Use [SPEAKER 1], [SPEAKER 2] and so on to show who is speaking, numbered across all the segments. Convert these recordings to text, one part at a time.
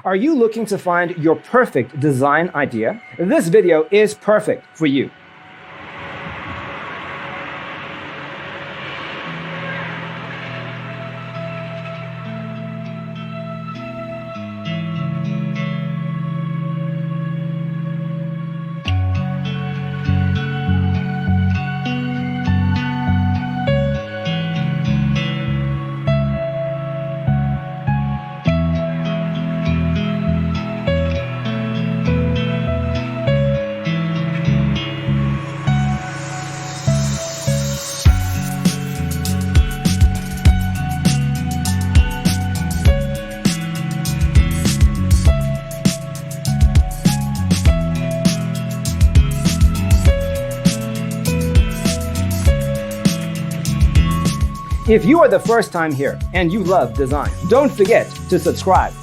[SPEAKER 1] Are you looking to find your perfect design idea? This video is perfect for you. If you are the first time here and you love design, don't forget to subscribe.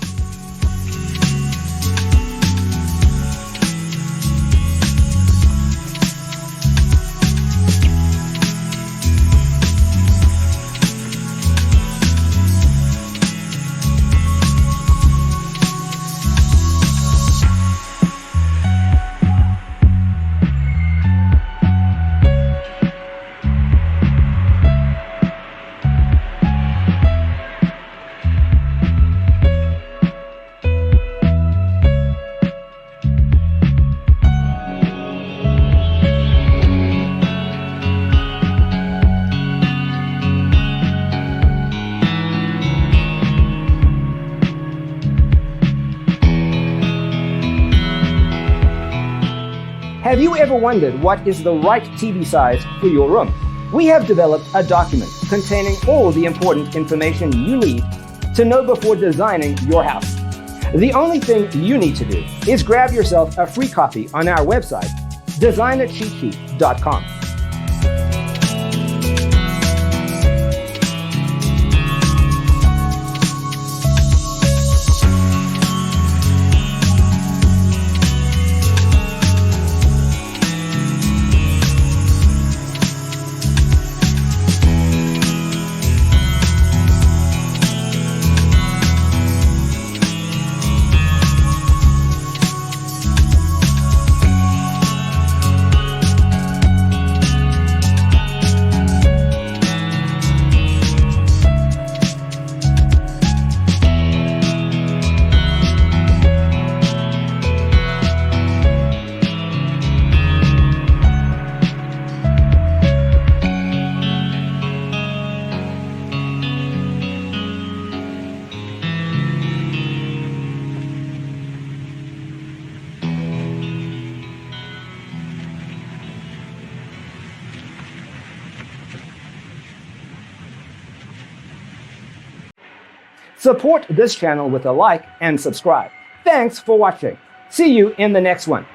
[SPEAKER 1] Have you ever wondered what is the right TV size for your room? We have developed a document containing all the important information you need to know before designing your house. The only thing you need to do is grab yourself a free copy on our website, designercheatsheet.com. Support this channel with a like and subscribe. Thanks for watching. See you in the next one.